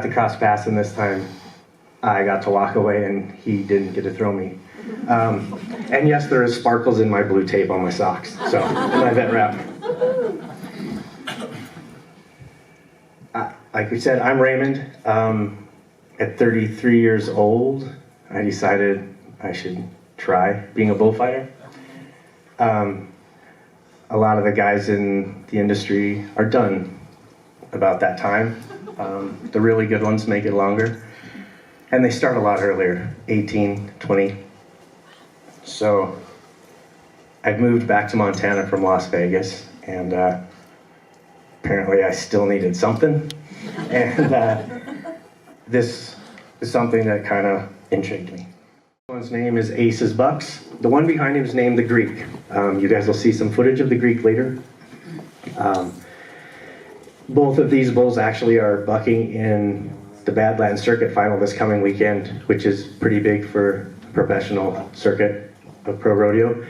to cross paths, and this time I got to walk away and he didn't get to throw me. And yes, there is sparkles in my blue tape on my socks, so my vet wrap. Like we said, I'm Raymond. At 33 years old, I decided I should try being a bullfighter. A lot of the guys in the industry are done about that time. The really good ones make it longer. And they start a lot earlier, 18, 20. So I've moved back to Montana from Las Vegas, and apparently I still needed something. And this is something that kind of intrigued me. One's name is Ace's Bucks. The one behind him is named the Greek. You guys will see some footage of the Greek later. Both of these bulls actually are bucking in the Badlands Circuit final this coming weekend, which is pretty big for a professional circuit of pro rodeo.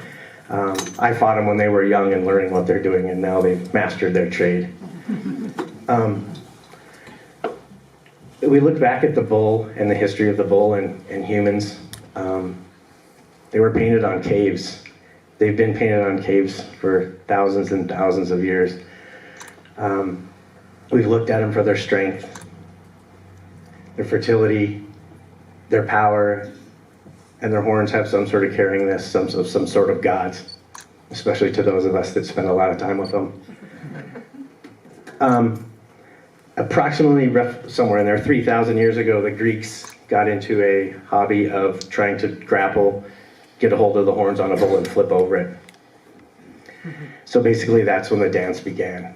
I fought them when they were young and learning what they're doing, and now they've mastered their trade. We look back at the bull and the history of the bull and humans. They were painted on caves. They've been painted on caves for thousands and thousands of years. We've looked at them for their strength, their fertility, their power, and their horns have some sort of carryingness, some sort of gods, especially to those of us that spend a lot of time with them. Approximately, somewhere in there, 3,000 years ago, the Greeks got into a hobby of trying to grapple, get a hold of the horns on a bull and flip over it. So basically that's when the dance began.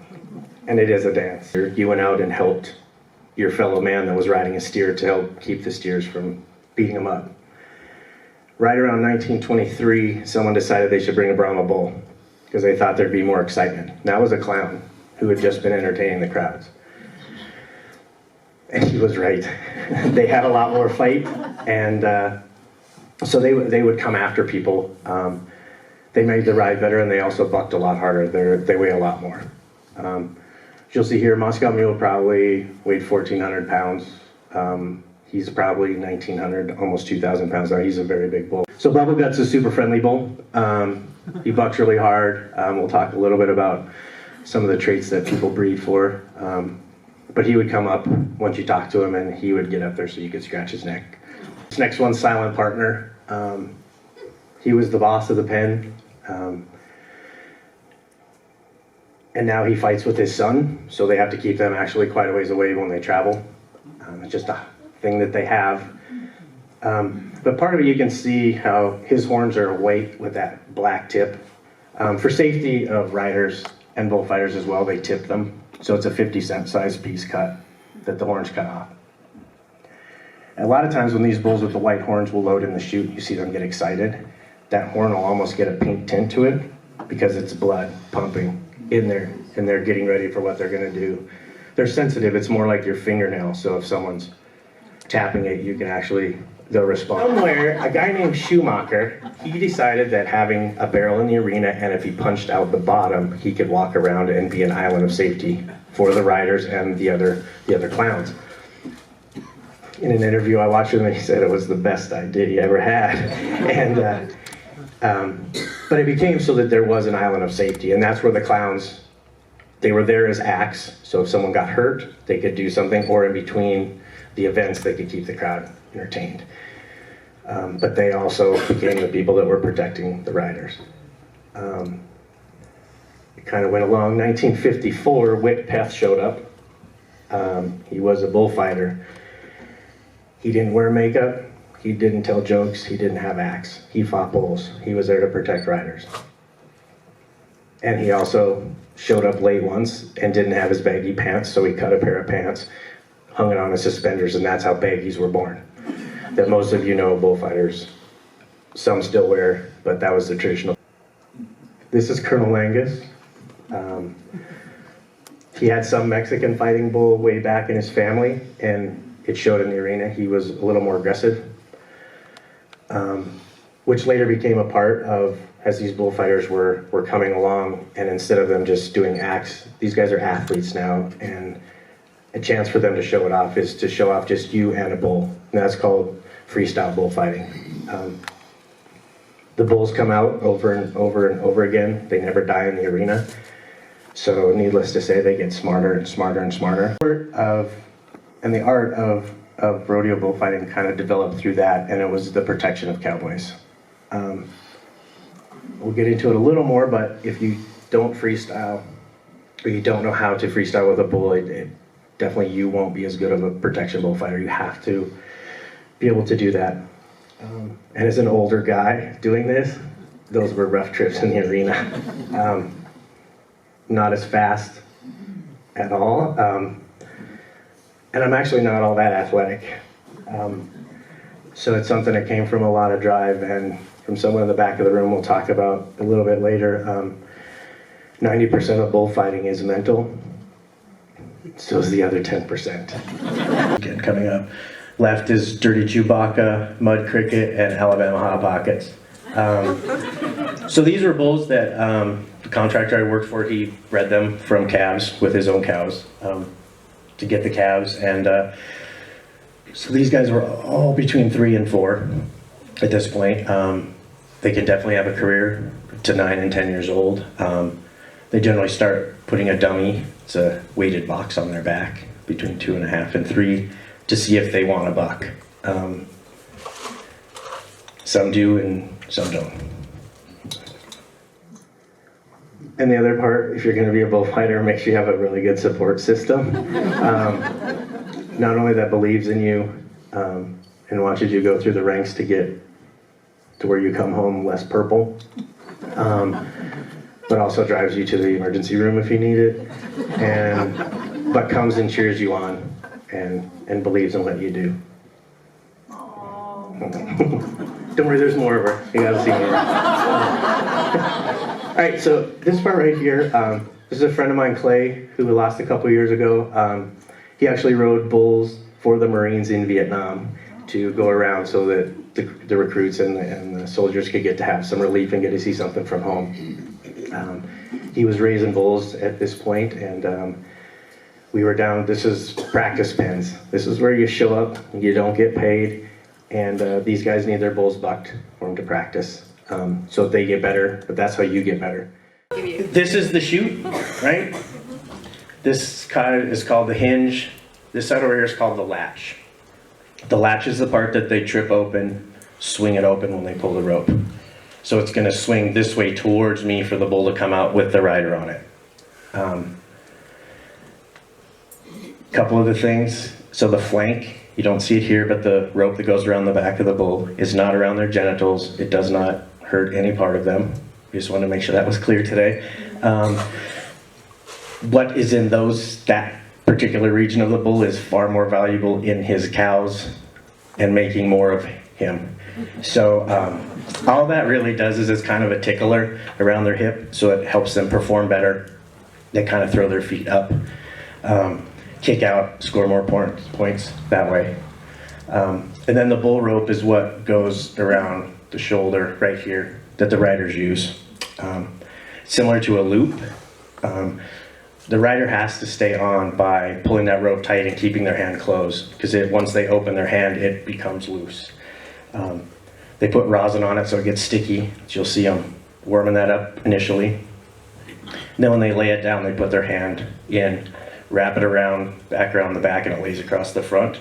And it is a dance. You went out and helped your fellow man that was riding a steer to help keep the steers from beating them up. Right around 1923, someone decided they should bring a Brahma bull because they thought there'd be more excitement. And that was a clown who had just been entertaining the crowds. And he was right. They had a lot more fight, and so they would come after people. They made the ride better, and they also bucked a lot harder. They weigh a lot more. You'll see here, Moscow Mule probably weighed 1,400 pounds. He's probably 1,900, almost 2,000 pounds now. He's a very big bull. So Bubble Gut's a super friendly bull. He bucks really hard. We'll talk a little bit about some of the traits that people breed for. But he would come up once you talk to him, and he would get up there so you could scratch his neck. This next one's Silent Partner. He was the boss of the pen. And now he fights with his son, so they have to keep them actually quite a ways away when they travel. It's just a thing that they have. But part of it, you can see how his horns are white with that black tip. For safety of riders and bullfighters as well, they tip them. So it's a 50-cent size piece cut that the horns cut off. And a lot of times when these bulls with the white horns will load in the chute, you see them get excited. That horn will almost get a pink tint to it because it's blood pumping in there, and they're getting ready for what they're gonna do. They're sensitive, it's more like your fingernail, so if someone's tapping it, you can actually, they'll respond. Somewhere, a guy named Schumacher, he decided that having a barrel in the arena, and if he punched out the bottom, he could walk around and be an island of safety for the riders and the other clowns. In an interview I watched him, and he said it was the best idea he ever had. But it became so that there was an island of safety, and that's where the clowns, they were there as acts, so if someone got hurt, they could do something, or in between the events, they could keep the crowd entertained. But they also became the people that were protecting the riders. It kind of went along. 1954, Whit Peth showed up. He was a bullfighter. He didn't wear makeup. He didn't tell jokes. He didn't have acts. He fought bulls. He was there to protect riders. And he also showed up late once and didn't have his baggy pants, so he cut a pair of pants, hung it on his suspenders, and that's how baggies were born. That most of you know bullfighters, some still wear, but that was the traditional. This is Colonel Angus. He had some Mexican fighting bull way back in his family, and it showed in the arena. He was a little more aggressive, which later became a part of, as these bullfighters were coming along, and instead of them just doing acts, these guys are athletes now, and a chance for them to show it off is to show off just you and a bull. And that's called freestyle bullfighting. The bulls come out over and over and over again. They never die in the arena. So needless to say, they get smarter and smarter and smarter. And the art of rodeo bullfighting kind of developed through that, and it was the protection of cowboys. We'll get into it a little more, but if you don't freestyle, or you don't know how to freestyle with a bull, definitely you won't be as good of a protection bullfighter. You have to be able to do that. And as an older guy doing this, those were rough trips in the arena. Not as fast at all. And I'm actually not all that athletic. So it's something that came from a lot of drive, and from someone in the back of the room we'll talk about a little bit later. 90% of bullfighting is mental. So is the other 10%. Again, coming up. Left is Dirty Chewbacca, Mud Cricket, and Alabama Hot Pockets. So these were bulls that the contractor I worked for, he bred them from calves with his own cows to get the calves. And so these guys were all between 3 and 4 at this point. They can definitely have a career to 9 and 10 years old. They generally start putting a dummy, it's a weighted box on their back, between 2.5 and 3, to see if they want a buck. Some do and some don't. And the other part, if you're going to be a bullfighter, make sure you have a really good support system. Not only that believes in you and watches you go through the ranks to get to where you come home less purple, but also drives you to the emergency room if you need it, but comes and cheers you on and believes in what you do. Don't worry, there's more of her. You gotta see more. All right, so this part right here, this is a friend of mine, Clay, who we lost a couple years ago. He actually rode bulls for the Marines in Vietnam to go around so that the recruits and the soldiers could get to have some relief and get to see something from home. He was raising bulls at this point, and we were down. This is practice pens. This is where you show up, you don't get paid, and these guys need their bulls bucked for them to practice. So they get better, but that's how you get better. This is the chute, right? This kind is called the hinge. This side over here is called the latch. The latch is the part that they trip open, swing it open when they pull the rope. So it's going to swing this way towards me for the bull to come out with the rider on it. Couple of the things. So the flank, you don't see it here, but the rope that goes around the back of the bull is not around their genitals. It does not hurt any part of them. We just wanted to make sure that was clear today. What is in that particular region of the bull is far more valuable in his cows and making more of him. So all that really does is it's kind of a tickler around their hip, so it helps them perform better. They kind of throw their feet up, kick out, score more points that way. And then the bull rope is what goes around the shoulder right here that the riders use. Similar to a loop. The rider has to stay on by pulling that rope tight and keeping their hand closed, because once they open their hand, it becomes loose. They put rosin on it so it gets sticky. So you'll see them warming that up initially. And then when they lay it down, they put their hand in, wrap it back around the back, and it lays across the front.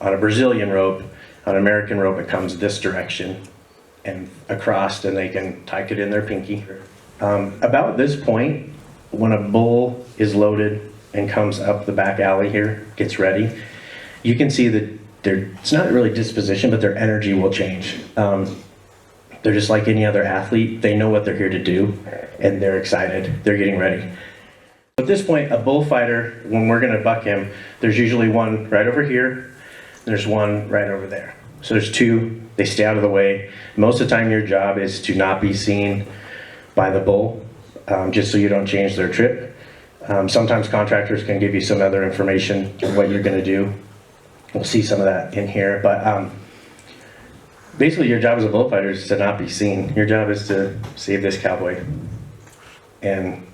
On a Brazilian rope, on an American rope, it comes this direction and across, and they can tuck it in their pinky. About this point, when a bull is loaded and comes up the back alley here, gets ready, you can see that it's not really disposition, but their energy will change. They're just like any other athlete. They know what they're here to do, and they're excited. They're getting ready. At this point, a bullfighter, when we're going to buck him, there's usually one right over here. There's one right over there. So there's two. They stay out of the way. Most of the time, your job is to not be seen by the bull, just so you don't change their trip. Sometimes contractors can give you some other information on what you're going to do. We'll see some of that in here, but basically your job as a bullfighter is to not be seen. Your job is to save this cowboy and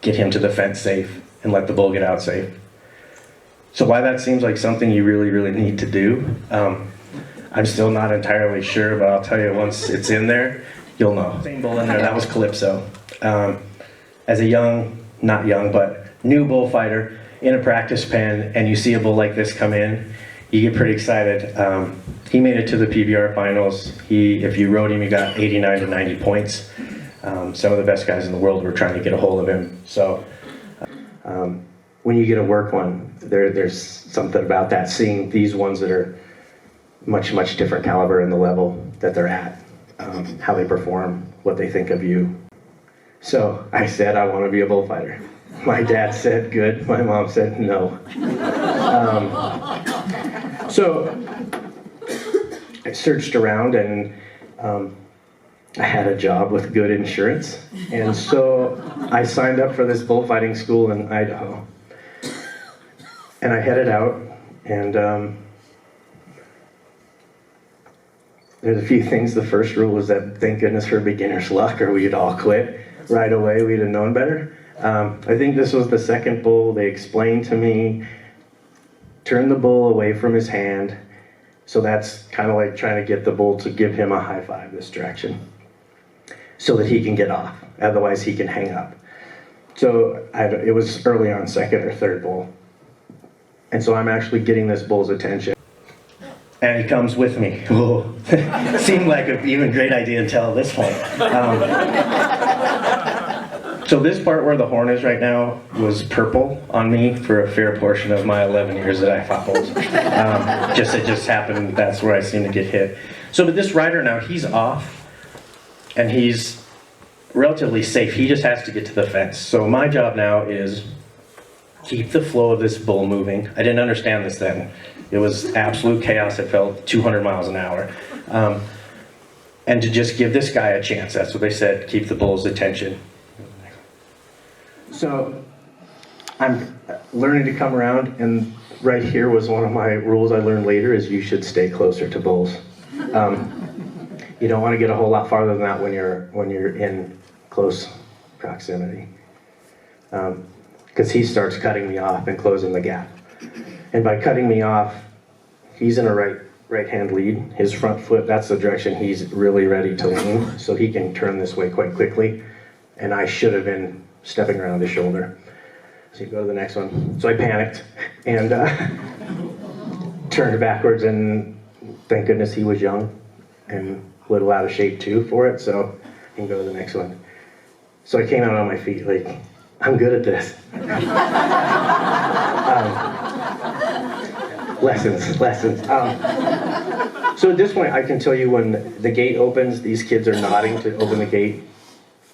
get him to the fence safe and let the bull get out safe. So why that seems like something you really, really need to do, I'm still not entirely sure, but I'll tell you once it's in there, you'll know. Same bull in there, that was Calypso. As a not young, but new bullfighter in a practice pen, and you see a bull like this come in, you get pretty excited. He made it to the PBR finals. If you rode him, you got 89 to 90 points. Some of the best guys in the world were trying to get a hold of him. So when you get a work one, there's something about that, seeing these ones that are much, much different caliber in the level that they're at, how they perform, what they think of you. So I said, I want to be a bullfighter. My dad said, good. My mom said, no. So I searched around, and I had a job with good insurance. And so I signed up for this bullfighting school in Idaho. And I headed out, and there's a few things. The first rule was that thank goodness for beginner's luck, or we'd all quit right away. We'd have known better. I think this was the second bull. They explained to me, turn the bull away from his hand. So that's kind of like trying to get the bull to give him a high five this direction, so that he can get off. Otherwise, he can hang up. So it was early on, second or third bull. And so I'm actually getting this bull's attention. And he comes with me. Seemed like an even great idea until this point. So this part where the horn is right now was purple on me for a fair portion of my 11 years that I fought bulls. It just happened, that's where I seem to get hit. So but this rider now, he's off, and he's relatively safe. He just has to get to the fence. So my job now is keep the flow of this bull moving. I didn't understand this then. It was absolute chaos. It felt 200 miles an hour. And to just give this guy a chance. That's what they said, keep the bull's attention. So I'm learning to come around, and right here was one of my rules I learned later, is you should stay closer to bulls. You don't want to get a whole lot farther than that when you're in close proximity. Because he starts cutting me off and closing the gap. And by cutting me off, he's in a right hand lead. His front foot, that's the direction he's really ready to lean, so he can turn this way quite quickly. And I should have been stepping around his shoulder. So you go to the next one. So I panicked and turned backwards, and thank goodness he was young and a little out of shape too for it, so I can go to the next one. So I came out on my feet like, I'm good at this. Lessons. So at this point, I can tell you when the gate opens, these kids are nodding to open the gate.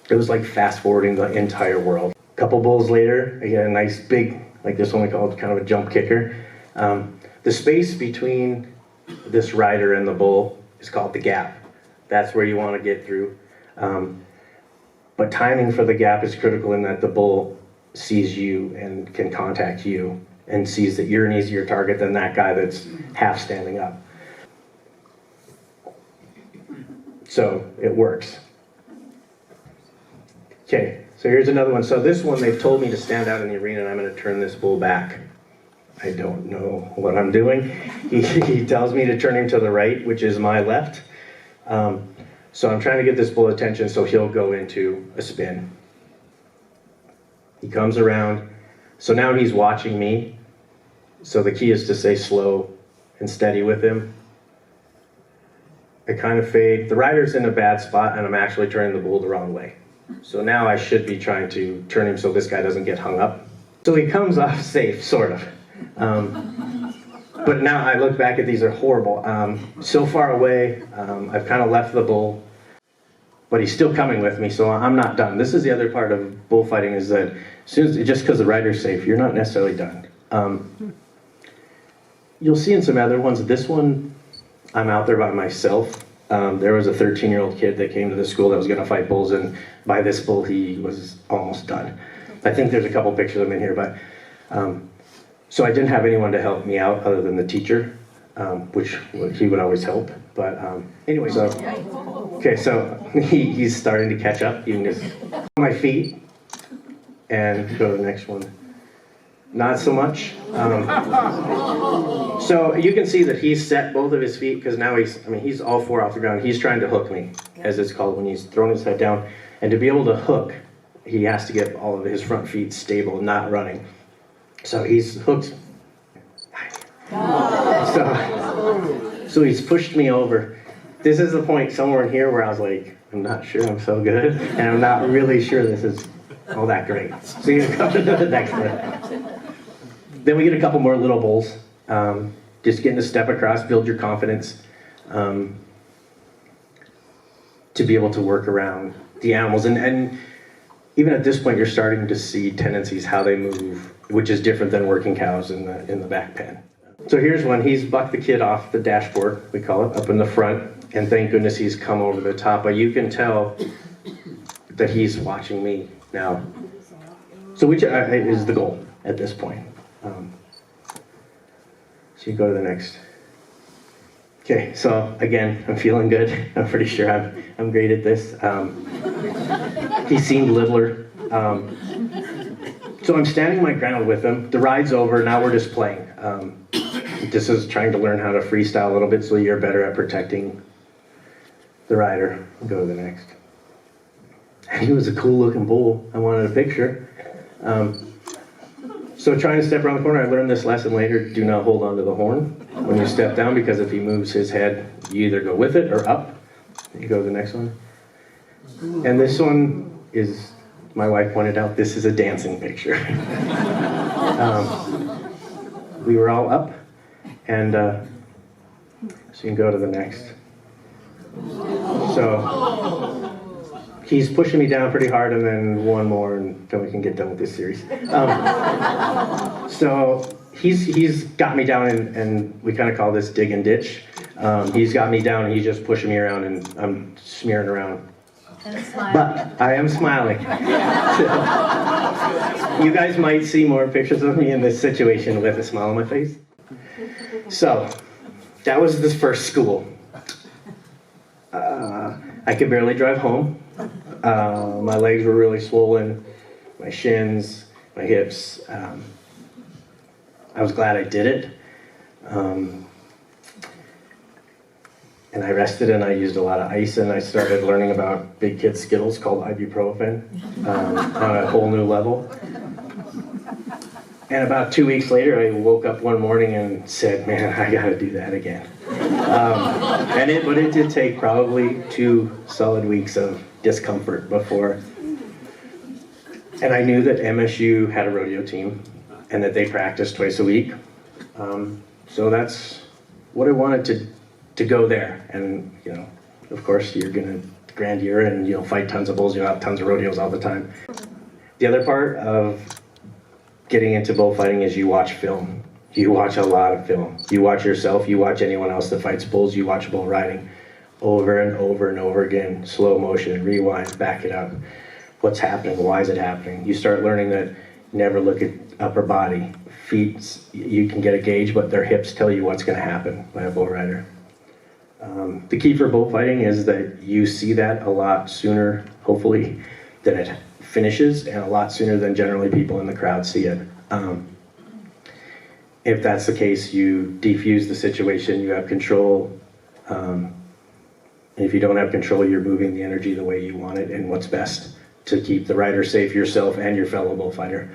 It was like fast forwarding the entire world. A couple bulls later, I get a nice big, like this one we called kind of a jump kicker. The space between this rider and the bull is called the gap. That's where you want to get through. But timing for the gap is critical in that the bull sees you and can contact you and sees that you're an easier target than that guy that's half standing up. So it works. Okay, so here's another one. So this one, they've told me to stand out in the arena, and I'm going to turn this bull back. I don't know what I'm doing. He tells me to turn him to the right, which is my left. So I'm trying to get this bull attention, so he'll go into a spin. He comes around. So now he's watching me. So the key is to stay slow and steady with him. I kind of fade. The rider's in a bad spot, and I'm actually turning the bull the wrong way. So now I should be trying to turn him so this guy doesn't get hung up. So he comes off safe, sort of. But now I look back at these, are horrible. So far away, I've kind of left the bull, but he's still coming with me, so I'm not done. This is the other part of bullfighting, is that just because the rider's safe, you're not necessarily done. You'll see in some other ones, this one, I'm out there by myself. There was a 13-year-old kid that came to the school that was going to fight bulls, and by this bull, he was almost done. I think there's a couple pictures of him in here, but so I didn't have anyone to help me out other than the teacher, which he would always help. But anyway, so okay, so he's starting to catch up. You can just on my feet and go to the next one. not so much. So you can see that he's set both of his feet, because now he's all four off the ground. He's trying to hook me, as it's called, when he's throwing his head down. And to be able to hook, he has to get all of his front feet stable, not running. So he's hooked. So he's pushed me over. This is the point somewhere in here where I was like, I'm not sure I'm so good, and I'm not really sure this is all that great. So you go to the next one. Then we get a couple more little bowls. Just getting to step across, build your confidence, to be able to work around the animals. And even at this point, you're starting to see tendencies, how they move, which is different than working cows in the back pen. So here's one. He's bucked the kid off the dashboard, we call it, up in the front. And thank goodness he's come over the top. But you can tell that he's watching me now. So which is the goal at this point. So you go to the next. Okay, so again, I'm feeling good. I'm pretty sure I'm great at this. He seemed littler. So I'm standing my ground with him. The ride's over, now we're just playing. This is trying to learn how to freestyle a little bit so you're better at protecting the rider. We'll go to the next. And he was a cool looking bull. I wanted a picture. So trying to step around the corner, I learned this lesson later: do not hold onto the horn when you step down, because if he moves his head, you either go with it or up. You go to the next one. And this one is, my wife pointed out, this is a dancing picture. We were all up, and so you can go to the next. So he's pushing me down pretty hard, and then one more, and then we can get done with this series. So he's got me down, and we kind of call this dig and ditch. He's got me down, and he's just pushing me around, and I'm smearing around. But I am smiling. You guys might see more pictures of me in this situation with a smile on my face. So that was the first school. I could barely drive home. My legs were really swollen, my shins, my hips. I was glad I did it. And I rested, and I used a lot of ice, and I started learning about big kid Skittles called ibuprofen on a whole new level. And about 2 weeks later, I woke up one morning and said, man, I gotta do that again. But it did take probably 2 solid weeks of discomfort before. And I knew that MSU had a rodeo team and that they practiced twice a week. So that's what I wanted to go there. And, you know, of course, you're gonna grand year and you'll fight tons of bulls, you'll have tons of rodeos all the time. The other part of getting into bullfighting is you watch film. You watch a lot of film. You watch yourself, you watch anyone else that fights bulls, you watch bull riding over and over and over again, slow motion, rewind, back it up. What's happening? Why is it happening? You start learning that never look at upper body. Feet, you can get a gauge, but their hips tell you what's gonna happen by a bull rider. The key for bullfighting is that you see that a lot sooner, hopefully, than it finishes, and a lot sooner than generally people in the crowd see it. If that's the case, you defuse the situation, you have control. And if you don't have control, you're moving the energy the way you want it and what's best to keep the rider safe, yourself, and your fellow bullfighter.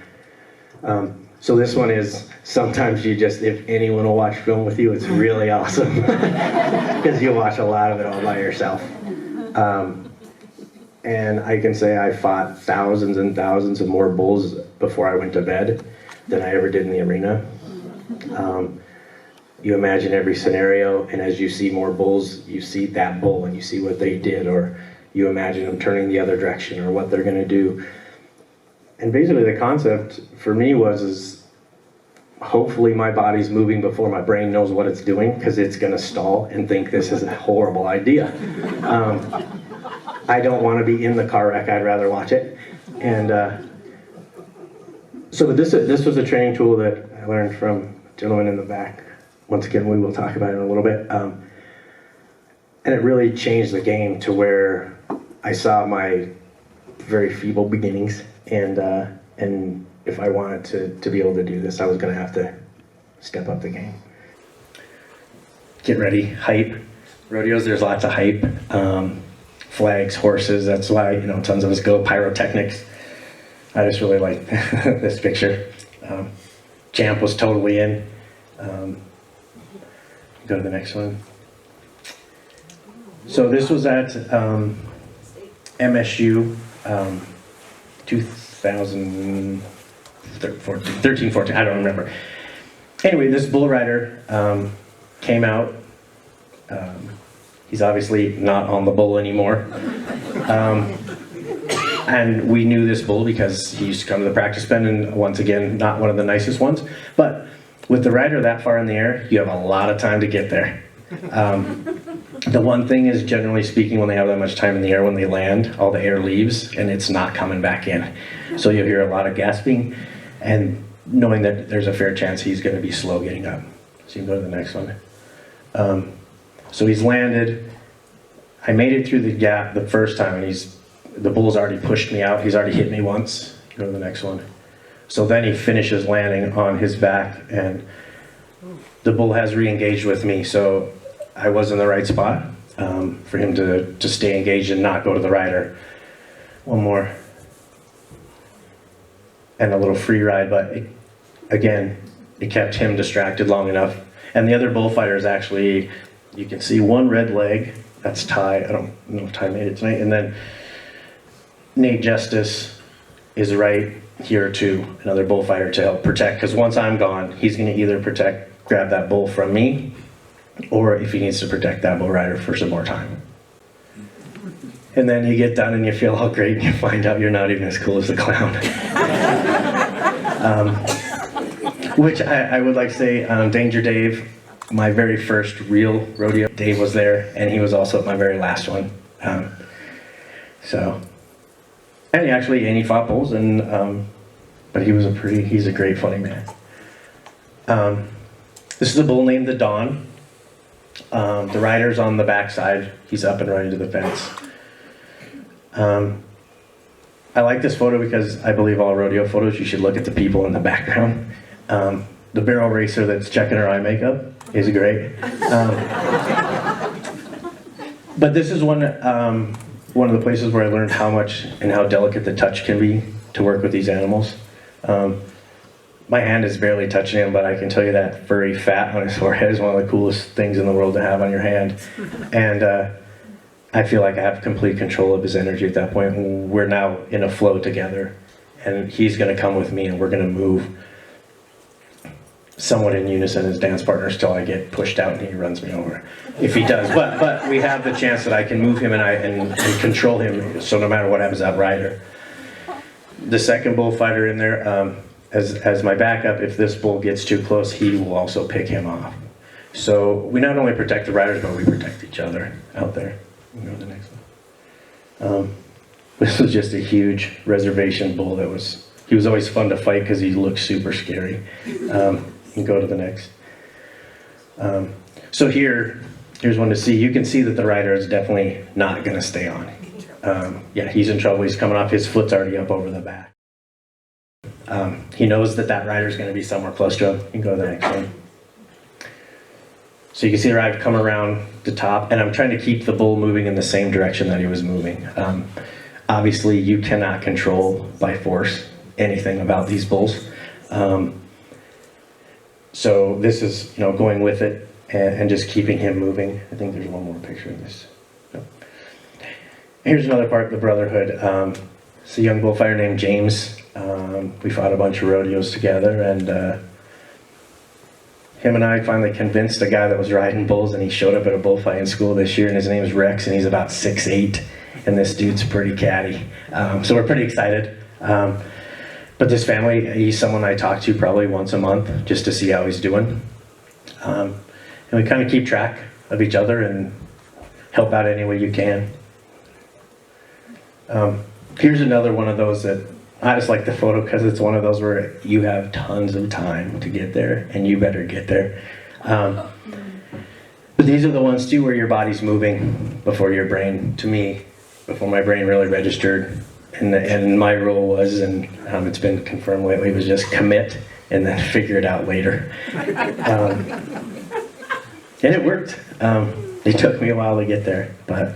So this one is, sometimes you just, if anyone will watch film with you, it's really awesome. Because you watch a lot of it all by yourself. And I can say I fought thousands and thousands of more bulls before I went to bed than I ever did in the arena. You imagine every scenario, and as you see more bulls, you see that bull and you see what they did, or you imagine them turning the other direction or what they're gonna do. And basically the concept for me is hopefully my body's moving before my brain knows what it's doing, because it's gonna stall and think this is a horrible idea. I don't want to be in the car wreck, I'd rather watch it. And so this was a training tool that I learned from a gentleman in the back. Once again, we will talk about it in a little bit. And it really changed the game to where I saw my very feeble beginnings, and if I wanted to be able to do this, I was going to have to step up the game. Get ready, hype. Rodeos, there's lots of hype. Flags, horses, that's why, you know, tons of us go. Pyrotechnics. I just really like this picture. Champ was totally in. Go to the next one. So this was at MSU 2013, 14, I don't remember. Anyway, this bull rider came out. He's obviously not on the bull anymore. And we knew this bull because he used to come to the practice pen, and once again, not one of the nicest ones. But with the rider that far in the air, you have a lot of time to get there. The one thing is, generally speaking, when they have that much time in the air, when they land, all the air leaves and it's not coming back in. So you'll hear a lot of gasping, and knowing that there's a fair chance he's going to be slow getting up. So you can go to the next one. So he's landed. I made it through the gap the first time, and the bull's already pushed me out. He's already hit me once. Go to the next one. So then he finishes landing on his back, and the bull has re-engaged with me. So I was in the right spot for him to stay engaged and not go to the rider. One more. And a little free ride, but again, it kept him distracted long enough. And the other bullfighters actually, you can see one red leg, that's Ty. I don't know if Ty made it tonight. And then Nate Justice is right here too, another bullfighter to help protect, because once I'm gone, he's gonna either grab that bull from me, or if he needs to protect that bull rider for some more time. And then you get done and you feel all great, and you find out you're not even as cool as the clown. Which I would like to say, Danger Dave, my very first real rodeo, Dave was there, and he was also at my very last one. And he fought bulls, and but he's a great, funny man. This is a bull named the Dawn. The rider's on the backside. He's up and running to the fence. I like this photo because I believe all rodeo photos, you should look at the people in the background. The barrel racer that's checking her eye makeup is great. But this is one of the places where I learned how much and how delicate the touch can be to work with these animals. My hand is barely touching him, but I can tell you that furry fat on his forehead is one of the coolest things in the world to have on your hand. And I feel like I have complete control of his energy at that point. We're now in a flow together, and he's going to come with me, and we're going to move somewhat in unison as dance partners till I get pushed out and he runs me over, if he does. But we have the chance that I can move him and control him, so no matter what happens, that rider. The second bullfighter in there, as my backup, if this bull gets too close, he will also pick him off. So we not only protect the riders, but we protect each other out there. We'll go to the next one. This was just a huge reservation bull he was always fun to fight because he looked super scary. You can go to the next. So here's one to see. You can see that the rider is definitely not going to stay on. Yeah, he's in trouble. He's coming off. His foot's already up over the back. He knows that rider's going to be somewhere close to him. You can go to the next one. So you can see the rider come around the top, and I'm trying to keep the bull moving in the same direction that he was moving. Obviously, you cannot control by force anything about these bulls. So this is, going with it and just keeping him moving. I think there's one more picture of this. No. Here's another part of the Brotherhood. It's a young bullfighter named James. We fought a bunch of rodeos together, and him and I finally convinced a guy that was riding bulls, and he showed up at a bullfighting school this year, and his name is Rex, and he's about 6'8", and this dude's pretty catty. So we're pretty excited. But this family, he's someone I talk to probably once a month just to see how he's doing. And we kind of keep track of each other and help out any way you can. Here's another one of those that I just like the photo because it's one of those where you have tons of time to get there, and you better get there. But these are the ones too where your body's moving before your brain, to me, before my brain really registered And my role was, and it's been confirmed lately, was just commit and then figure it out later. And it worked. It took me a while to get there, but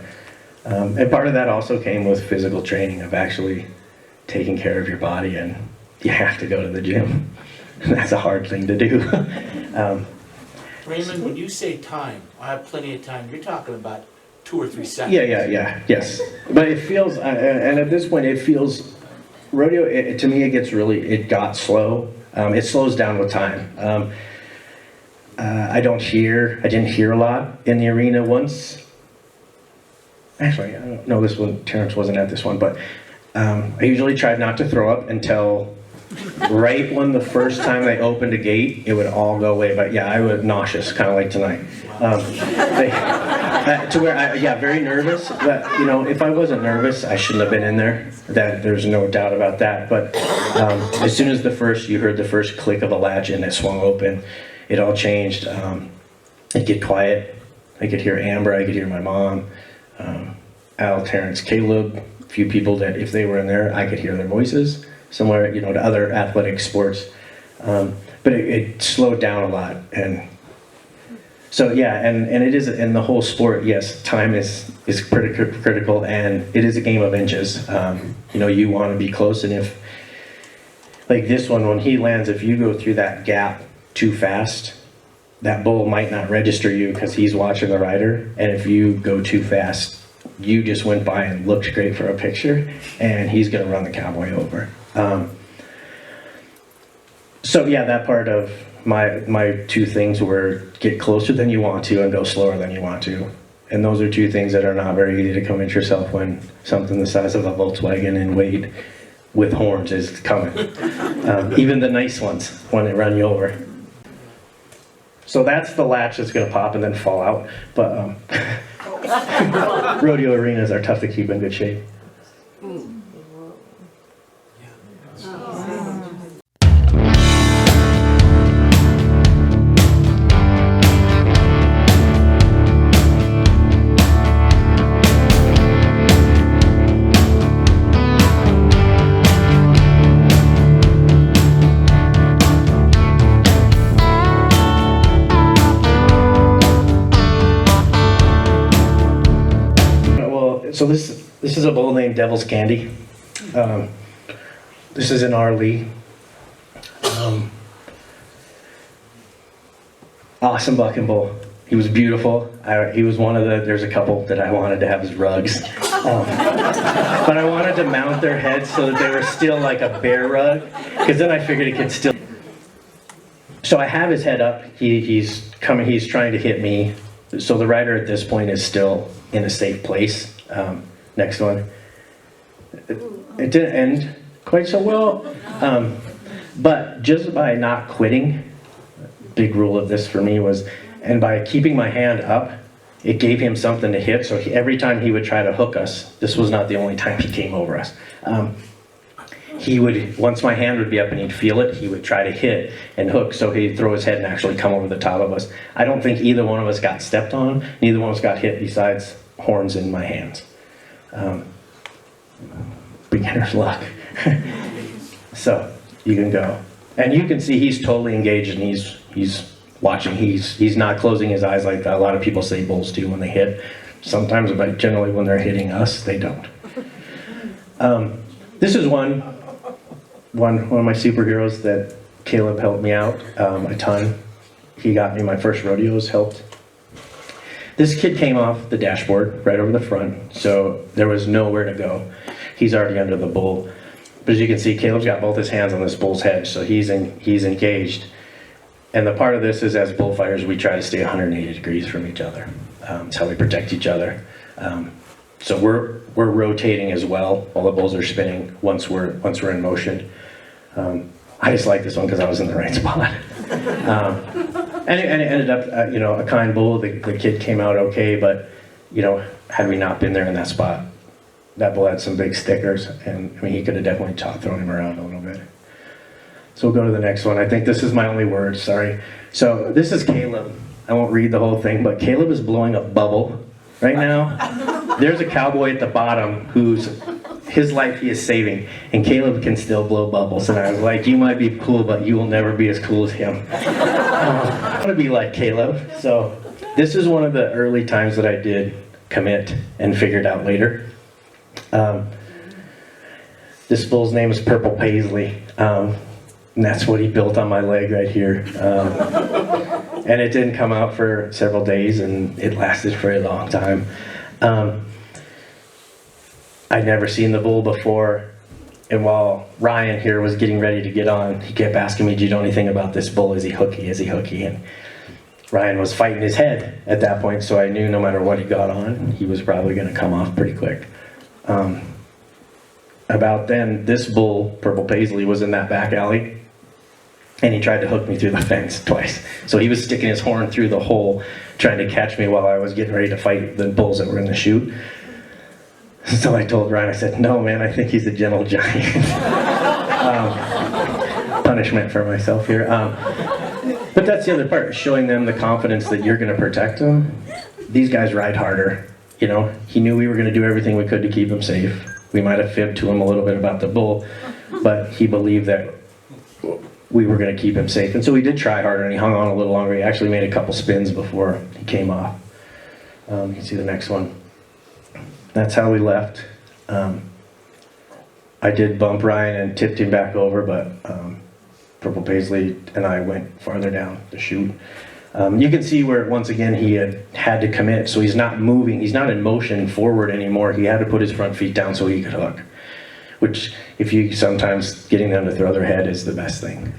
and part of that also came with physical training, of actually taking care of your body, and you have to go to the gym. That's a hard thing to do. Raymond, when you say time, I have plenty of time, you're talking about 2 or 3 seconds. Yes. But it feels, and at this point, it feels, rodeo, to me, it got slow. It slows down with time. I didn't hear a lot in the arena once. Actually, I don't know, Terrence wasn't at this one, but I usually tried not to throw up until right when the first time they opened a gate, it would all go away. But yeah, I was nauseous, kind of like tonight. To where very nervous. But if I wasn't nervous, I shouldn't have been in there. There's no doubt about that. But as soon as you heard the first click of a latch and it swung open, it all changed. It'd get quiet. I could hear Amber. I could hear my mom, Al, Terrence, Caleb. A few people that if they were in there, I could hear their voices. Similar, to other athletic sports, but it slowed down a lot, and so and it is in the whole sport. Yes, time is critical, and it is a game of inches. You want to be close, and if like this one, when he lands, if you go through that gap too fast, that bull might not register you because he's watching the rider, and if you go too fast, you just went by and looked great for a picture, and he's going to run the cowboy over. That part of my 2 things were get closer than you want to and go slower than you want to. And those are 2 things that are not very easy to convince yourself when something the size of a Volkswagen in weight with horns is coming. Even the nice ones when they run you over. So that's the latch that's going to pop and then fall out. But rodeo arenas are tough to keep in good shape. So this is a bull named Devil's Candy. This is in our league. Awesome bucking bull. He was beautiful. He was there's a couple that I wanted to have as rugs. But I wanted to mount their heads so that they were still like a bear rug, because then I figured it could still. So I have his head up. He's coming, he's trying to hit me. So the rider at this point is still in a safe place. Next one. It didn't end quite so well, but just by not quitting, big rule of this for me was, and by keeping my hand up, it gave him something to hit. So every time he would try to hook us, this was not the only time he came over us. He would, once my hand would be up and he'd feel it, he would try to hit and hook, so he'd throw his head and actually come over the top of us. I don't think either one of us got stepped on, neither one of us got hit besides horns in my hands. Beginner's luck. So you can go. And you can see he's totally engaged, and he's watching. He's not closing his eyes like a lot of people say bulls do when they hit. Sometimes, but generally when they're hitting us, they don't. This is one of my superheroes that Caleb helped me out a ton. He got me my first rodeos, helped. This kid came off the dashboard right over the front, so there was nowhere to go. He's already under the bull. But as you can see, Caleb's got both his hands on this bull's head, so he's engaged. And the part of this is, as bullfighters, we try to stay 180 degrees from each other. It's how we protect each other. So we're rotating as well while the bulls are spinning once we're in motion. I just like this one because I was in the right spot. And it ended up, a kind bull. The kid came out okay, but, had we not been there in that spot, that bull had some big stickers, and he could have definitely thrown him around a little bit. So we'll go to the next one. I think this is my only word, sorry. So this is Caleb. I won't read the whole thing, but Caleb is blowing a bubble right now. There's a cowboy at the bottom whose his life he is saving, and Caleb can still blow bubbles. And I was like, you might be cool, but you will never be as cool as him. I want to be like Caleb. So this is one of the early times that I did commit and figured out later. This bull's name is Purple Paisley, and that's what he built on my leg right here. And it didn't come out for several days, and it lasted for a long time. I'd never seen the bull before, and while Ryan here was getting ready to get on, he kept asking me, do you know anything about this bull? Is he hooky? Is he hooky? And Ryan was fighting his head at that point, so I knew no matter what he got on, he was probably going to come off pretty quick. About then, this bull, Purple Paisley, was in that back alley, and he tried to hook me through the fence twice. So he was sticking his horn through the hole, trying to catch me while I was getting ready to fight the bulls that were in the chute. So I told Ryan, I said, no, man, I think he's a gentle giant. Punishment for myself here. But that's the other part, showing them the confidence that you're going to protect them. These guys ride harder. You know, he knew we were going to do everything we could to keep him safe. We might have fibbed to him a little bit about the bull, but he believed that we were going to keep him safe. And so we did try harder, and he hung on a little longer. He actually made a couple spins before he came off. You can see the next one. That's how we left. I did bump Ryan and tipped him back over, but Purple Paisley and I went farther down the chute. You can see where, once again, he had to commit, so he's not moving, he's not in motion forward anymore. He had to put his front feet down so he could hook, which, if you sometimes, getting them to throw their head is the best thing,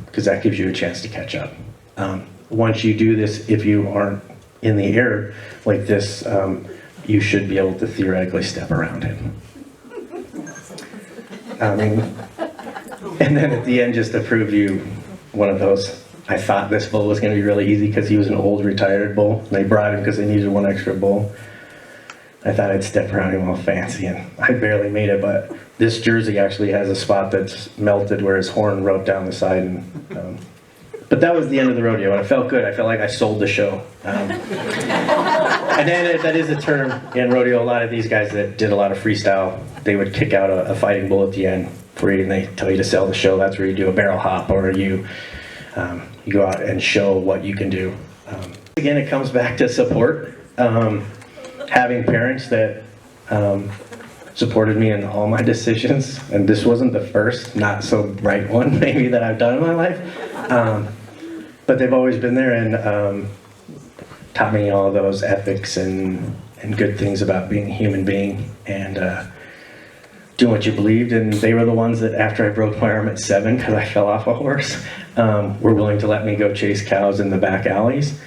because that gives you a chance to catch up. Once you do this, if you aren't in the air like this, you should be able to theoretically step around him. And then at the end, just to prove you one of those, I thought this bull was going to be really easy because he was an old retired bull. They brought him because they needed one extra bull. I thought I'd step around him all fancy, and I barely made it, but this jersey actually has a spot that's melted where his horn wrote down the side. And, but that was the end of the rodeo, and I felt good. I felt like I sold the show. And then that is a term in rodeo. A lot of these guys that did a lot of freestyle, they would kick out a fighting bull at the end for you, and they tell you to sell the show. That's where you do a barrel hop, or you go out and show what you can do. Again, it comes back to support. Having parents that supported me in all my decisions, and this wasn't the first not so right one maybe that I've done in my life, but they've always been there and taught me all those ethics and good things about being a human being and doing what you believed. And they were the ones that, after I broke my arm at 7 because I fell off a horse, were willing to let me go chase cows in the back alleys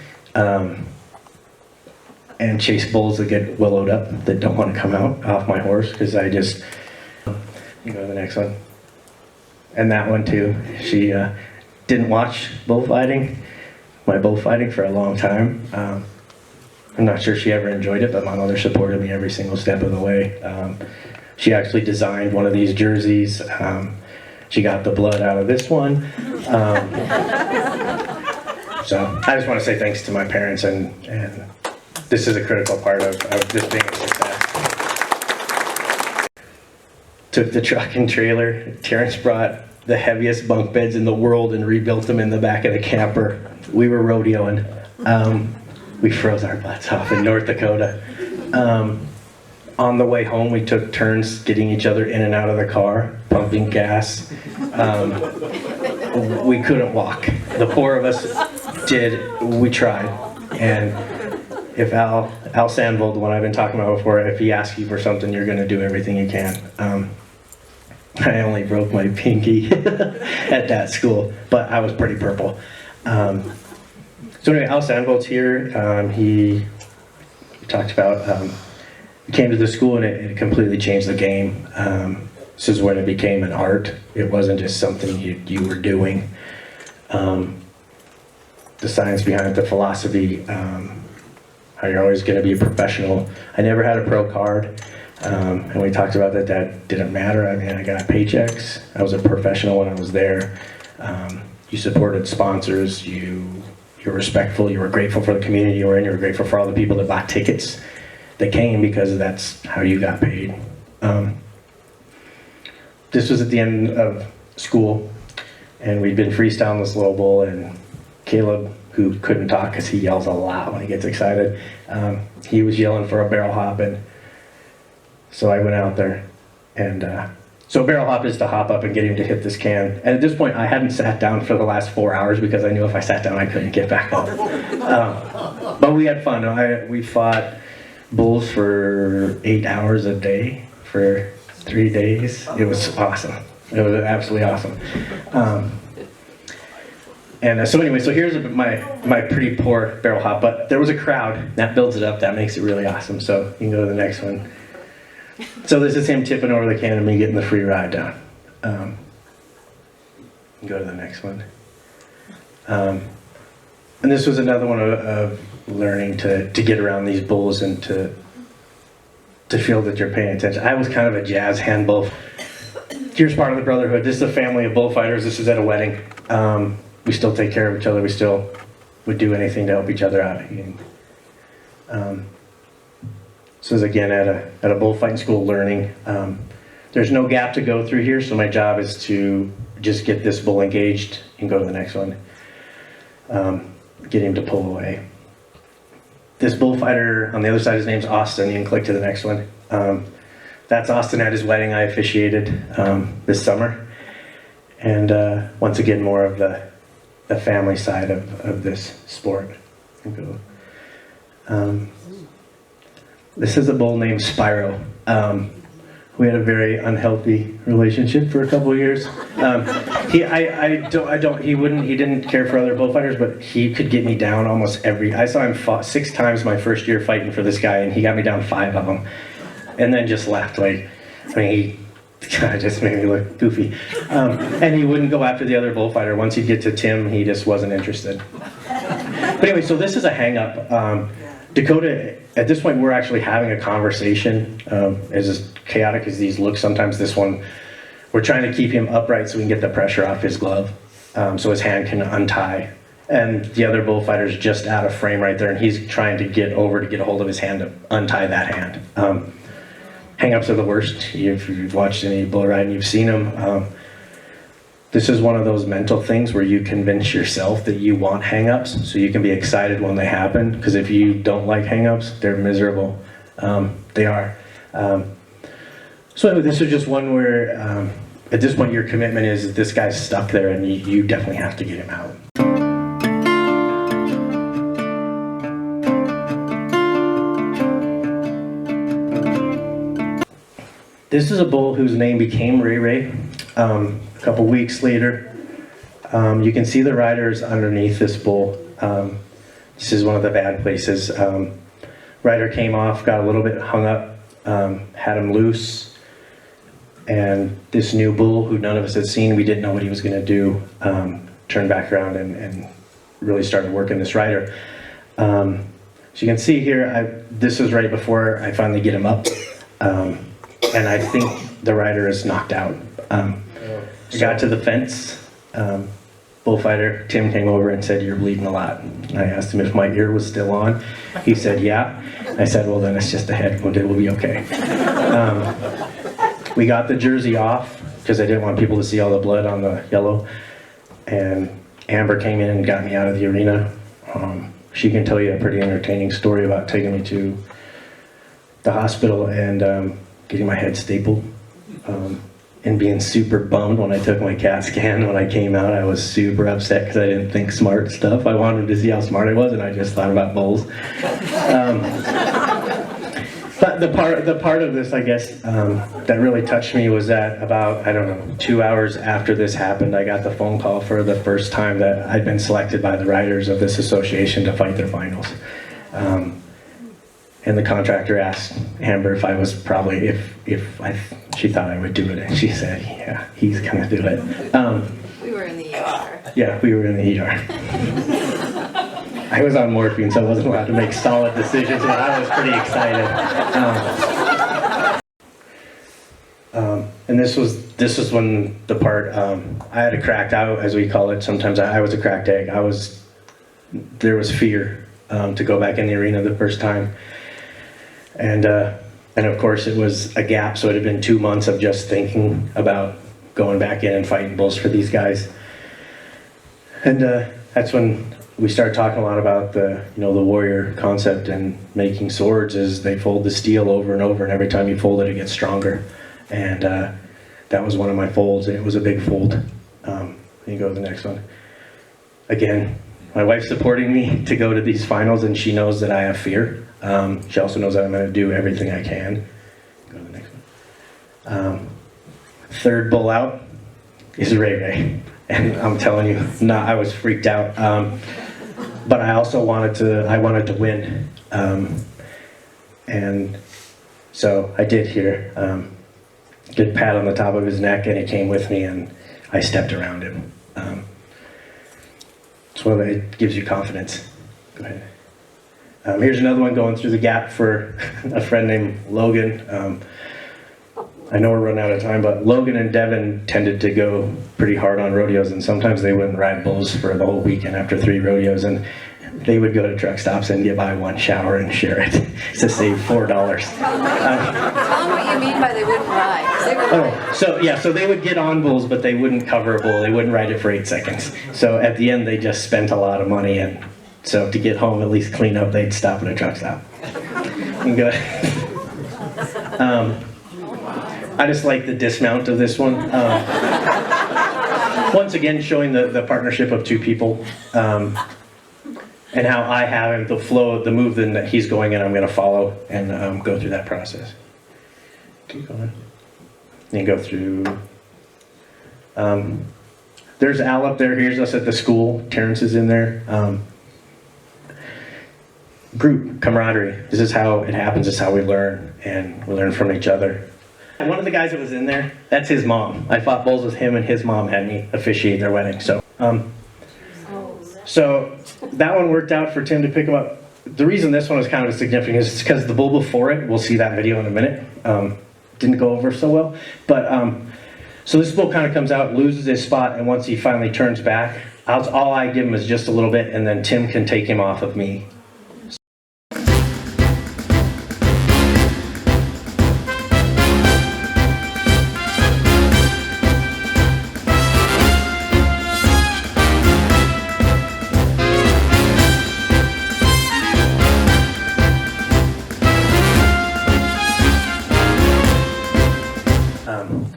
and chase bulls that get willowed up that don't want to come out off my horse, because I just, you go to the next one. And that one too, she didn't watch my bullfighting for a long time. I'm not sure she ever enjoyed it, but my mother supported me every single step of the way. She actually designed one of these jerseys. She got the blood out of this one. So I just want to say thanks to my parents, and this is a critical part of this being a success. Took the truck and trailer. Terrence brought the heaviest bunk beds in the world and rebuilt them in the back of the camper. We were rodeoing. We froze our butts off in North Dakota. On the way home, we took turns getting each other in and out of the car, pumping gas. We couldn't walk. The 4 of us did. We tried. And if Al Sandvold, the one I've been talking about before, if he asks you for something, you're going to do everything you can. I only broke my pinky at that school, but I was pretty purple. So anyway, Al Sandvold's here. He talked about, he came to the school and it completely changed the game. This is when it became an art. It wasn't just something you were doing. The science behind it, the philosophy, how you're always going to be a professional. I never had a pro card, and we talked about that didn't matter. I mean, I got paychecks. I was a professional when I was there. You supported sponsors. You're respectful. You were grateful for the community you were in. You were grateful for all the people that bought tickets that came, because that's how you got paid. this was at the end of school, and we'd been freestyling this little bull, and Caleb, who couldn't talk because he yells a lot when he gets excited, he was yelling for a barrel hop, and so I went out there, and so barrel hop is to hop up and get him to hit this can. And at this point, I hadn't sat down for the last 4 hours because I knew if I sat down, I couldn't get back up. But we had fun. We fought bulls for 8 hours a day for 3 days. It was awesome. It was absolutely awesome. So anyway, so here's my pretty poor barrel hop, but there was a crowd. That builds it up. That makes it really awesome. So you can go to the next one. So this is him tipping over the can and me getting the free ride down. Go to the next one. And this was another one of learning to get around these bulls and to feel that you're paying attention. I was kind of a jazz hand bull. Here's part of the Brotherhood. This is a family of bullfighters. This is at a wedding. We still take care of each other. We still would do anything to help each other out. This is again at a bullfighting school learning. There's no gap to go through here, so my job is to just get this bull engaged and go to the next one. Get him to pull away. This bullfighter on the other side, his name's Austin. You can click to the next one. That's Austin at his wedding I officiated this summer. And once again, more of the family side of this sport. This is a bull named Spyro. We had a very unhealthy relationship for a couple of years. He didn't care for other bullfighters, but he could get me down almost I saw him fought 6 times my first year fighting for this guy, and he got me down 5 of them, and then just left. He just made me look goofy. And he wouldn't go after the other bullfighter. Once he'd get to Tim, he just wasn't interested. But anyway, so this is a hang-up. Dakota, at this point, we're actually having a conversation. As chaotic as these look, sometimes this one, we're trying to keep him upright so we can get the pressure off his glove, so his hand can untie. And the other bullfighter's just out of frame right there, and he's trying to get over to get a hold of his hand to untie that hand. Hang-ups are the worst. If you've watched any bull riding, you've seen them. This is one of those mental things where you convince yourself that you want hang-ups so you can be excited when they happen, because if you don't like hang-ups, they're miserable. They are. So anyway, this is just one where at this point your commitment is that this guy's stuck there and you definitely have to get him out. This is a bull whose name became Ray Ray. A couple weeks later, you can see the riders underneath this bull. This is one of the bad places. Rider came off, got a little bit hung up, had him loose, and this new bull, who none of us had seen, we didn't know what he was going to do, turned back around and really started working this rider. So you can see here, this was right before I finally get him up, and I think the rider is knocked out. I got to the fence. Bullfighter Tim came over and said, "You're bleeding a lot." I asked him if my ear was still on. He said, "Yeah." I said, "Well, then it's just a head wound. It will be okay." We got the jersey off because I didn't want people to see all the blood on the yellow. And Amber came in and got me out of the arena. She can tell you a pretty entertaining story about taking me to the hospital and getting my head stapled. And being super bummed when I took my CAT scan. When I came out, I was super upset because I didn't think smart stuff. I wanted to see how smart I was, and I just thought about bulls. But the part of this, I guess, that really touched me was that about, 2 hours after this happened, I got the phone call for the first time that I'd been selected by the riders of this association to fight their finals. And the contractor asked Amber if I was probably, she thought I would do it, and she said, "Yeah, he's gonna do it." We were in the ER. Yeah, we were in the ER. I was on morphine, so I wasn't allowed to make solid decisions, but I was pretty excited. And this was when the part, I had a cracked out, as we call it. Sometimes I was a cracked egg. There was fear to go back in the arena the first time. And of course it was a gap, so it had been 2 months of just thinking about going back in and fighting bulls for these guys. And that's when we started talking a lot about the warrior concept and making swords. Is they fold the steel over and over, and every time you fold it, it gets stronger. And that was one of my folds, and it was a big fold. You go to the next one. Again, my wife's supporting me to go to these finals, and she knows that I have fear. She also knows that I'm going to do everything I can. Go to the next one. Third bull out is Ray Ray. And I'm telling you, I was freaked out. But I also wanted to win. And so I did here. Good pat on the top of his neck, and he came with me, and I stepped around him. So it gives you confidence. Go ahead. Here's another one going through the gap for a friend named Logan. I know we're running out of time, but Logan and Devin tended to go pretty hard on rodeos, and sometimes they wouldn't ride bulls for the whole weekend after 3 rodeos, and they would go to truck stops and get by 1 shower and share it to save $4. Tell them what you mean by they wouldn't ride. 'Cause they would ride. So they would get on bulls, but they wouldn't cover a bull. They wouldn't ride it for 8 seconds. So at the end, they just spent a lot of money, and so to get home, at least clean up, they'd stop at a truck stop and go. I just like the dismount of this one. Once again, showing the partnership of 2 people, and how I have him, the flow, the move that he's going in, I'm going to follow and go through that process. Keep going. And go through. There's Al up there. Here's us at the school. Terrence is in there. Group camaraderie. This is how it happens. This is how we learn, and we learn from each other. One of the guys that was in there, that's his mom. I fought bulls with him, and his mom had me officiate their wedding. So that one worked out for Tim to pick him up. The reason this one is kind of significant is because the bull before it, we'll see that video in a minute, didn't go over so well. But so this bull kind of comes out, loses his spot, and once he finally turns back, all I give him is just a little bit, and then Tim can take him off of me.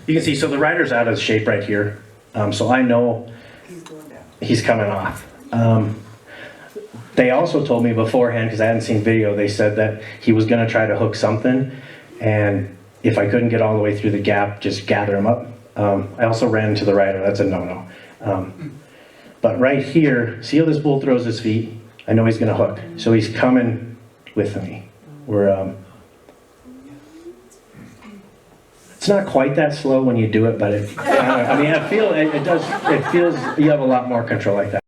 You can see, so the rider's out of shape right here. So I know he's coming off. They also told me beforehand, because I hadn't seen video, they said that he was going to try to hook something, and if I couldn't get all the way through the gap, just gather him up. I also ran into the rider. That's a no-no. But right here, see how this bull throws his feet? I know he's going to hook. So he's coming with me. It's not quite that slow when you do it, but it feels you have a lot more control like that.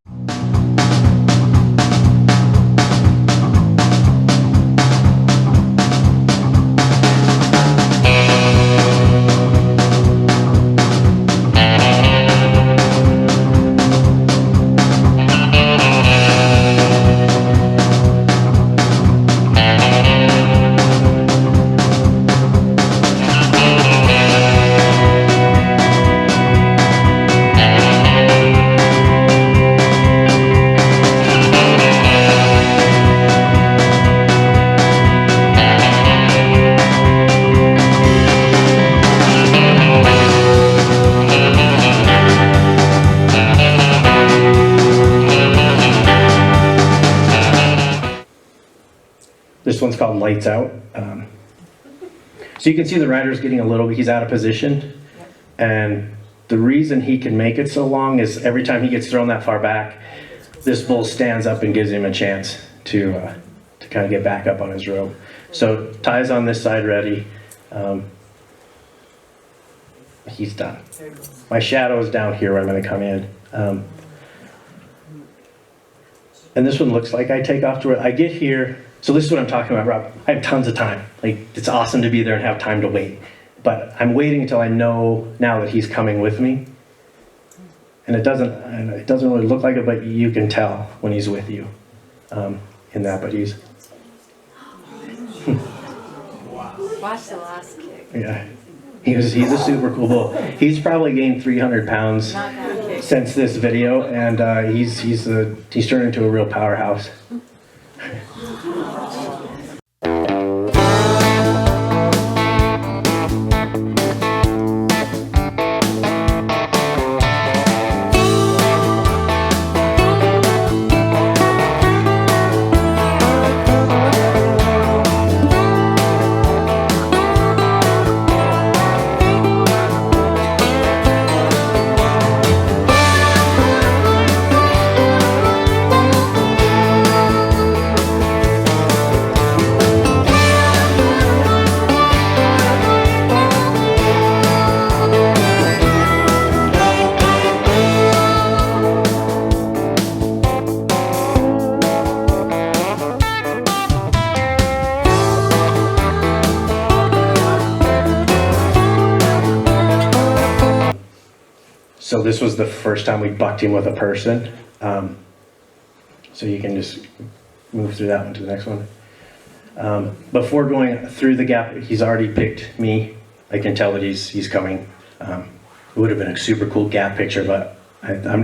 This one's called Lights Out. So you can see the rider's getting he's out of position. And the reason he can make it so long is every time he gets thrown that far back, this bull stands up and gives him a chance to kind of get back up on his rope. So Ty's on this side ready. He's done. My shadow is down here where I'm going to come in. And this one looks like I take off to where I get here. So this is what I'm talking about, Rob. I have tons of time. Like, it's awesome to be there and have time to wait. But I'm waiting until I know now that he's coming with me. And it doesn't really look like it, but you can tell when he's with you in that. But he's... Watch the last kick. Yeah. He's a super cool bull. He's probably gained 300 pounds Not gonna kick. since this video, and he's turned into a real powerhouse. So this was the first time we bucked him with a person. So you can just move through that one to the next one. Before going through the gap, he's already picked me. I can tell that he's coming. It would have been a super cool gap picture, but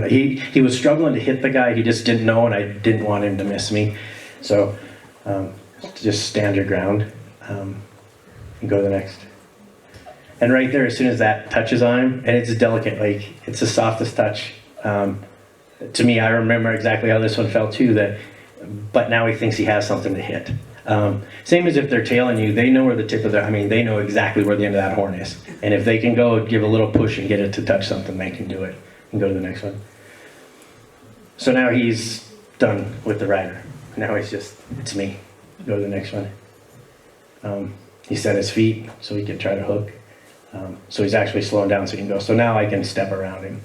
he was struggling to hit the guy. He just didn't know, and I didn't want him to miss me. So just stand your ground and go to the next. And right there, as soon as that touches on him, and it's delicate, like it's the softest touch. To me, I remember exactly how this one felt too. But now he thinks he has something to hit. Same as if they're tailing you, they know where the tip of they know exactly where the end of that horn is. And if they can go give a little push and get it to touch something, they can do it and go to the next one. So now he's done with the rider. Now it's me. Go to the next one. He set his feet so he can try to hook. So he's actually slowing down so he can go. So now I can step around him.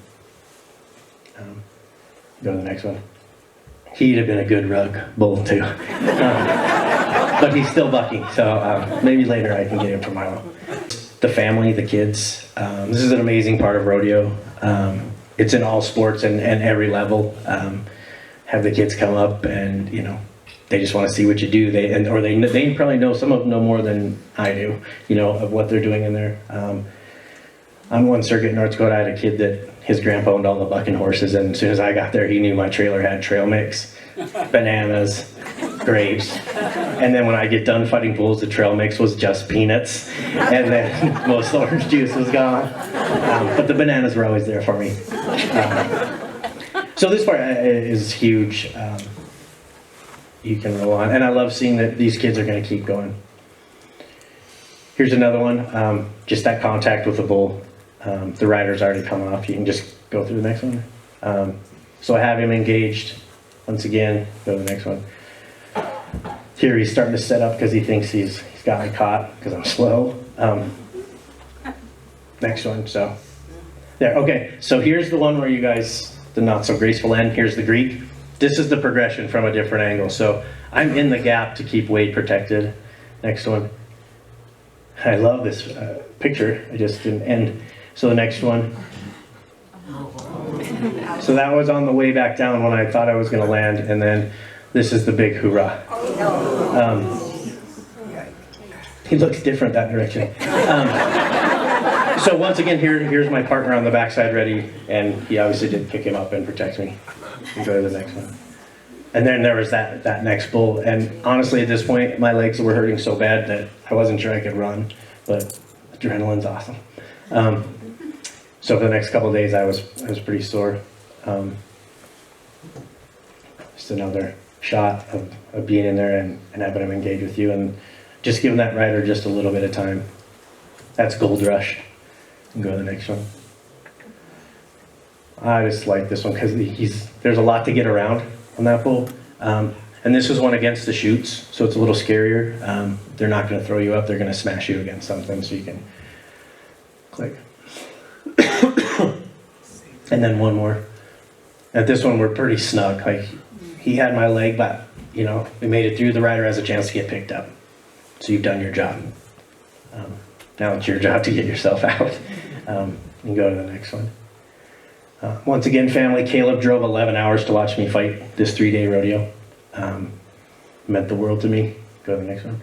Go to the next one. He'd have been a good rug bull too. But he's still bucking, so maybe later I can get him tomorrow. The family, the kids. This is an amazing part of rodeo. It's in all sports and every level. Have the kids come up and, they just want to see what you do. They probably know, some of them know more than I do, of what they're doing in there. On one circuit in North Dakota, I had a kid that his grandpa owned all the bucking horses, and as soon as I got there, he knew my trailer had trail mix, bananas, grapes, and then when I get done fighting bulls, the trail mix was just peanuts, and then most orange juice was gone. But the bananas were always there for me. So this part is huge. You can roll on, and I love seeing that these kids are going to keep going. Here's another one, just that contact with the bull. The rider's already come off. You can just go through the next one. So I have him engaged. Once again, go to the next one. Here he's starting to set up because he thinks he's got me caught because I'm slow. Next one, so there. Okay, so here's the one where you guys, the not so graceful end. Here's the Greek. This is the progression from a different angle. So I'm in the gap to keep weight protected. Next one. I love this picture. I just didn't end. So the next one. So that was on the way back down when I thought I was going to land, and then this is the big hoorah. He looks different that direction. So once again, here's my partner on the backside ready, and he obviously did pick him up and protect me. We go to the next one. And then there was that next bull, and honestly at this point my legs were hurting so bad that I wasn't sure I could run, but adrenaline's awesome. So for the next couple of days I was pretty sore. Just another shot of being in there and having him engage with you, and just giving that rider just a little bit of time. That's Gold Rush. And go to the next one. I just like this one because there's a lot to get around on that bull. And this was one against the chutes, so it's a little scarier. They're not going to throw you up, they're going to smash you against something, so you can click. And then one more. At this one, we're pretty snug. Like, he had my leg, but, we made it through. The rider has a chance to get picked up. So you've done your job. Now it's your job to get yourself out. And go to the next one. Once again, family, Caleb drove 11 hours to watch me fight this 3-day rodeo. Meant the world to me. Go to the next one.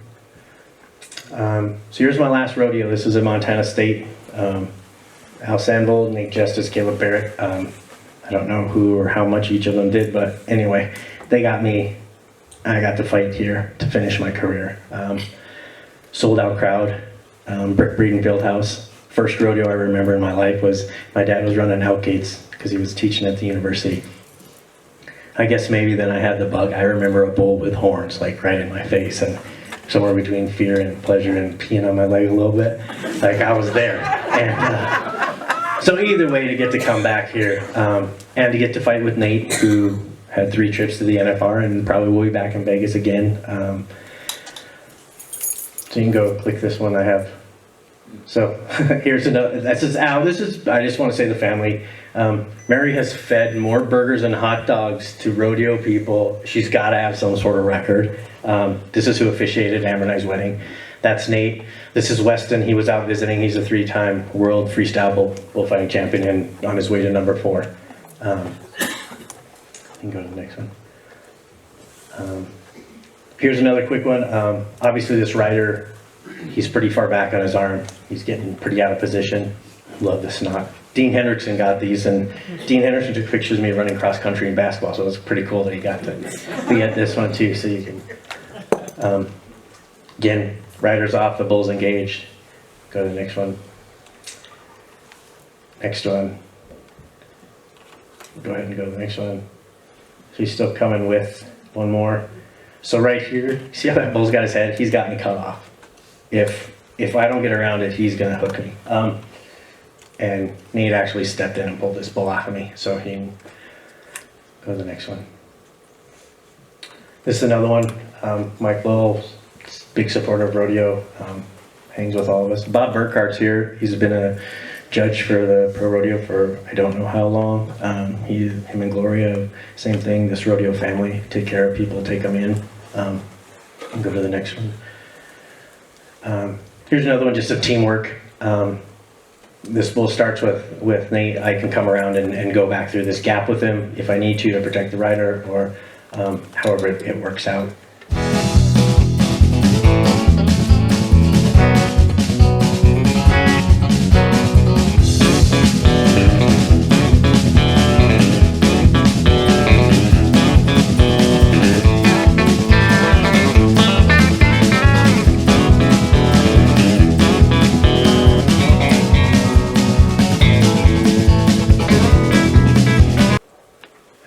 So here's my last rodeo. This is in Montana State. Al Sandvold, Nate Justice, Caleb Barrett. I don't know who or how much each of them did, but anyway, they got me. I got to fight here to finish my career. Sold out crowd, brick breeding field house. First rodeo I remember in my life was my dad was running outgates because he was teaching at the university. I guess maybe then I had the bug. I remember a bull with horns like right in my face, and somewhere between fear and pleasure and peeing on my leg a little bit, like I was there. And so either way, to get to come back here and to get to fight with Nate, who had 3 trips to the NFR and probably will be back in Vegas again. So you can go click this one I have. So here's another, this is Al. This is, I just want to say the family. Mary has fed more burgers and hot dogs to rodeo people. She's got to have some sort of record. This is who officiated Amber and I's wedding. That's Nate. This is Weston. He was out visiting. He's a 3-time world freestyle bullfighting champion and on his way to number 4. You can go to the next one. Here's another quick one. Obviously this rider, he's pretty far back on his arm. He's getting pretty out of position. Love the snot. Dean Hendrickson got these, and Dean Hendrickson took pictures of me running cross country and basketball, so it was pretty cool that he got to get this one too, so you can, again, riders off, the bull's engaged. Go to the next one. Next one. Go ahead and go to the next one. So he's still coming with one more. So right here, see how that bull's got his head? He's got me cut off. If I don't get around it, he's gonna hook me. And Nate actually stepped in and pulled this bull off of me. So he can go to the next one. This is another one. Mike Lowell, big supporter of rodeo, hangs with all of us. Bob Burkhart's here. He's been a judge for the pro rodeo for I don't know how long. Him and Gloria, same thing. This rodeo family, take care of people, take them in. And go to the next one. Here's another one, just of teamwork. This bull starts with Nate. I can come around and go back through this gap with him if I need to protect the rider, or however it works out.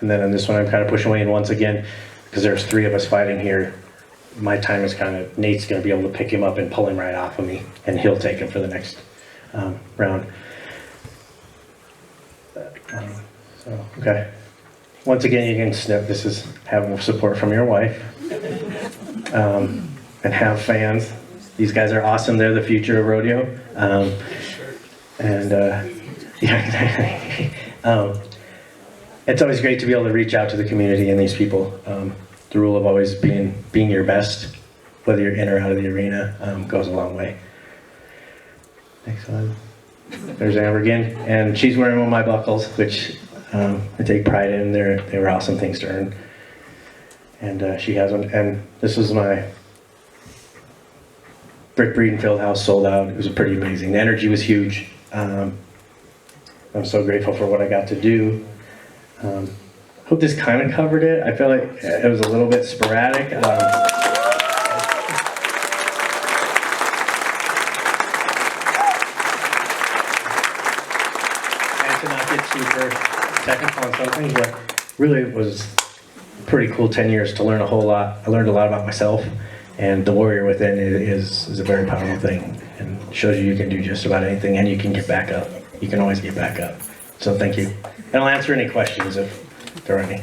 And then on this one, I'm kind of pushing Wayne once again, because there's 3 of us fighting here. My time is kind of, Nate's going to be able to pick him up and pull him right off of me, and he'll take him for the next round. So, okay. Once again, you can snip. This is have support from your wife. And have fans. These guys are awesome. They're the future of rodeo. Yeah. It's always great to be able to reach out to the community and these people. The rule of always being your best, whether you're in or out of the arena, goes a long way. Next one. There's Amber again, and she's wearing one of my buckles, which I take pride in. They were awesome things to earn. And she has one, and this was my brick breeding field house, sold out. It was pretty amazing. The energy was huge. I'm so grateful for what I got to do. Hope this kind of covered it. I feel like it was a little bit sporadic. And to not get super technical on some things, but really it was pretty cool 10 years to learn a whole lot. I learned a lot about myself, and the warrior within is a very powerful thing, and shows you can do just about anything, and you can get back up. You can always get back up. So thank you. And I'll answer any questions if there are any.